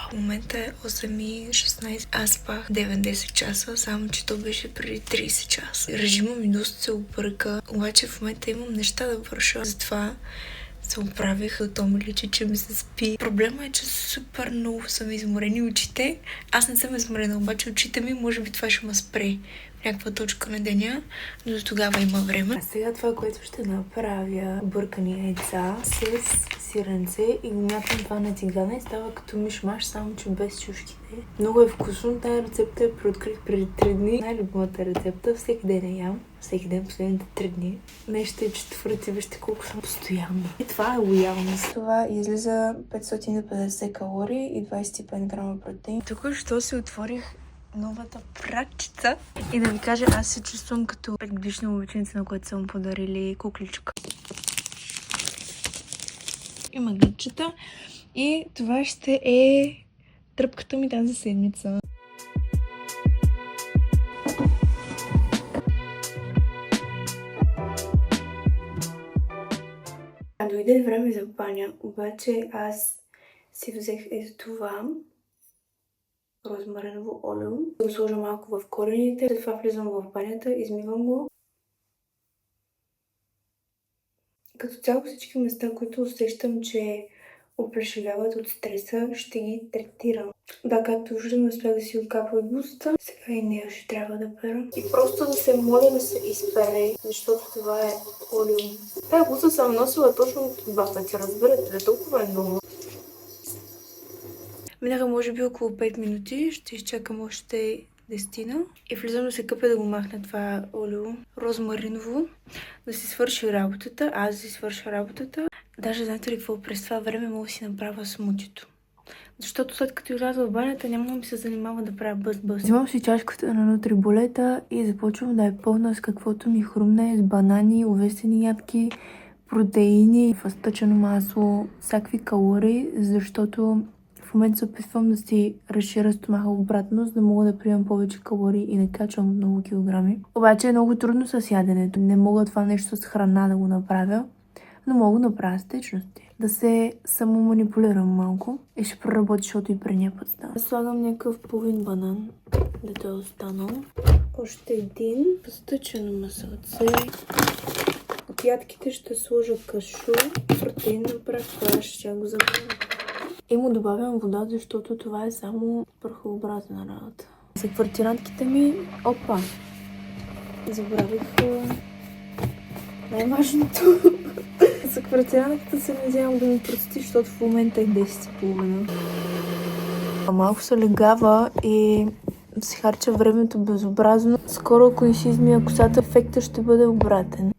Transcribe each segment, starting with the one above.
В момента е 8:16. Аз спах 9-10 часа, само че то беше преди 30 часа. Режима ми доста се обърка, обаче в момента имам неща да върша. Затова се оправих, то ми личи, че ми се спи. Проблема е, че супер много са ми изморени очите. Аз не съм изморена, обаче очите ми, може би това ще ме спре в някаква точка на деня, но до тогава има време. А сега това, което ще направя, бъркани яйца с сиренце и го мятам това на тигана и става като мишмаш, само че без чушките. Много е вкусно. Тая рецепта я преоткрих преди 3 дни. Най-любимата рецепта. Всеки ден я ям. Всеки ден последните 3 дни. Днес ще е четвърти. Вижте колко съм постоянно. И това е лоялност. Това излиза 550 калории и 25 грама протеин. Тук що си отворих новата прачица. И да ви кажа, аз се чувствам като 5-годишна момиченца, на която съм подарили кукличка. Има гледчета. И това ще е тръпката ми тази седмица. Дойде време за баня, обаче аз си взех ето това розмариново олио. Го сложа малко в корените, след това влизам в банята, измивам го. Като цяло всички места, които усещам, че оплешивяват от стреса, ще ги третирам. Да, както виждам, успях да си откапва и бузата. Сега и нея ще трябва да пера. И просто да се моля да се изпере, защото това е олио. Тая буза съм носила точно 2 пъти, разбирате, толкова е много. Минаха може би около 5 минути, ще изчакам още 10 и влизам да се къпя да го махна това олио розмариново, да си свърши работата, аз да си свърша работата. Даже знаете ли какво, през това време мога да си направя смутито. Защото след като изляза в банята, няма да ми се занимава да правя бъз-бъз. Взимам си чашката на нутрибулета и започвам да я пълна с каквото ми хрумне, с банани, овесени ядки, протеини, фъстъчено масло, всякакви калории, защото в момента се опитвам да си разширя стомаха обратно, за да мога да приемам повече калории и не качвам много килограми. Обаче е много трудно с яденето. Не мога това нещо с храна да го направя, но мога да направя с течности. Да се самоманипулирам малко и ще проработи, защото и предния път стана. Слагам някакъв половин банан, да той е останал. Още един фъстъчено масълце. От ядките ще сложа кашу, протеинна прах, това ще го забравя. И му добавям вода, защото това е само прахообразна работа. За квартирантките ми, опа, забравих най-важното. За квартирантката се надявам да ми прости, защото в момента е 10:30. Малко се легава и си харча времето безобразно. Скоро, ако не си измия косата, ефектът ще бъде обратен.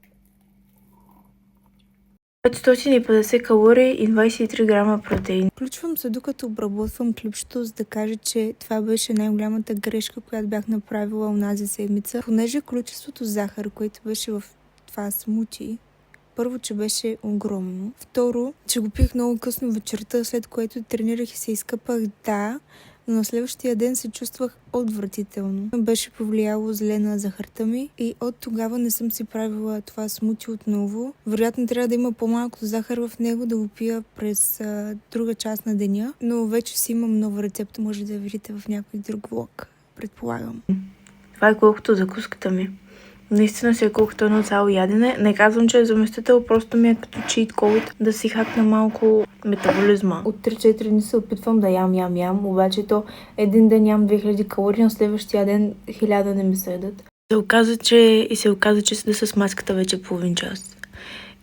550 калории и 23 грама протеин. Включвам се докато обработвам клипчето, за да кажа, че това беше най-голямата грешка, която бях направила онази седмица. Понеже количеството захар, което беше в това смути, първо, че беше огромно. Второ, че го пих много късно вечерта, след което тренирах и се изкъпах, да, но на следващия ден се чувствах отвратително. Беше повлияло зле на захарта ми и от тогава не съм си правила това смути отново. Вероятно трябва да има по-малко захар в него, да го пия през друга част на деня, но вече си имам нова рецепта, може да я видите в някой друг влог, предполагам. Това е колкото закуската ми. Наистина си е колкото едно цяло ядене. Не казвам, че е заместител, просто ми е като чийт код да си хакна малко метаболизма. От 3-4 дни се опитвам да ям, обаче то един ден ям 2000 калории, на следващия ден 1000 не ми седат. Се оказа, че седа с маската вече половин час.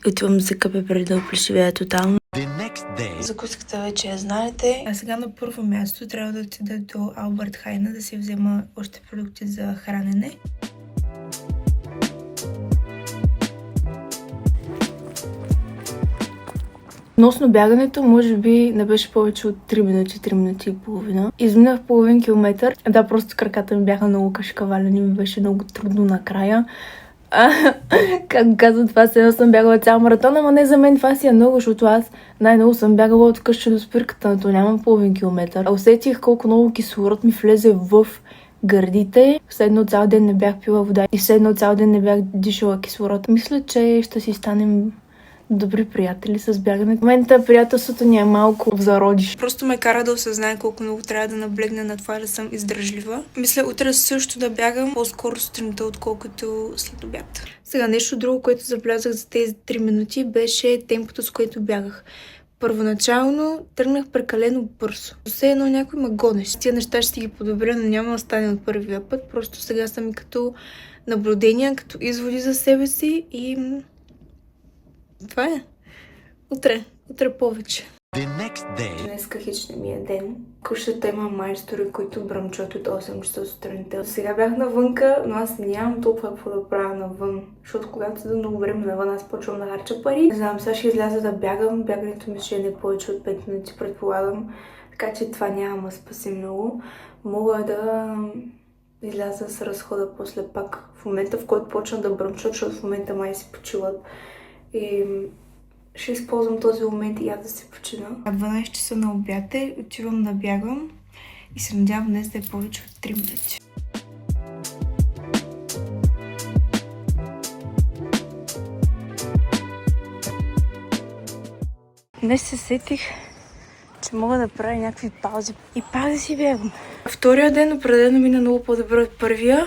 Отивам да се къпя преди да оплешивея тотално. Закуската вече я знаете. А сега на първо място трябва да отида до Алберт Хайна да си взема още продукти за хранене. Относно бягането, може би не беше повече от 3 минути и половина. Изминах половин километър. Да, просто краката ми бяха много кашкавалени, ми беше много трудно накрая. Как казвам, това се съм бягала цял маратон, ама не за мен това си е много, защото аз най-много съм бягала от къща до спирката, но то нямам половин километър. Усетих колко много кислород ми влезе в гърдите. Все едно цял ден не бях пила вода и все едно цял ден не бях дишала кислород. Мисля, че ще си станем добри приятели с бягане. В момента приятелството ни е малко в зародиш. Просто ме кара да осъзнае колко много трябва да наблегна на това да съм издръжлива. Мисля утре също да бягам по-скоро сутринта, отколкото след обяд. Сега нещо друго, което забелязах за тези 3 минути, беше темпото, с което бягах. Първоначално тръгнах прекалено бързо. Все едно някой ме гонеше. Тия неща ще си ги подобря, но няма да стане от първия път. Просто сега са ми като наблюдения, като изводи за себе си и това е. Утре повече. Днеска хич не ми е ден. Кушата има майстори, които бръмчат от 8 часа сутринта. Сега бях навънка, но аз нямам толкова какво да правя навън. Защото когато седа много време навън, аз почвам да харча пари. Не знам, сега ще изляза да бягам. Бягането ми ще е не повече от 5 минути, предполагам. Така че това няма да спаси много. Мога да изляза с разхода после пак. В момента, в който почна да бръмчат, защото в момента май си почиват. И ще използвам този момент и аз да се почина. 12 часа на обяд отивам да бягам и се надявам днес да е повече от 3 минути. Днес се сетих, че мога да правя някакви паузи и пак да си бягам. Втория ден определено мина много по-добре от първия.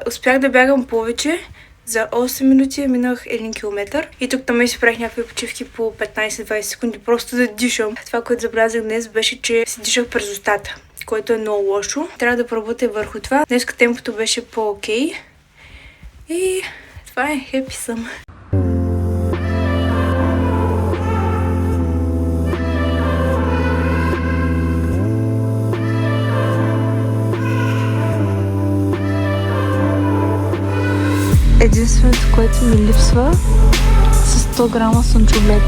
Успях да бягам повече. За 8 минути минах 1 километър и тук там си правих някакви почивки по 15-20 секунди, просто да дишам. Това, което забелязах днес, беше, че си дишах през устата, което е много лошо. Трябва да поработя върху това. Днес темпото беше по-окей и това е, хепи съм. Единственото, което ми липсва, са 100 грама слънчоглед.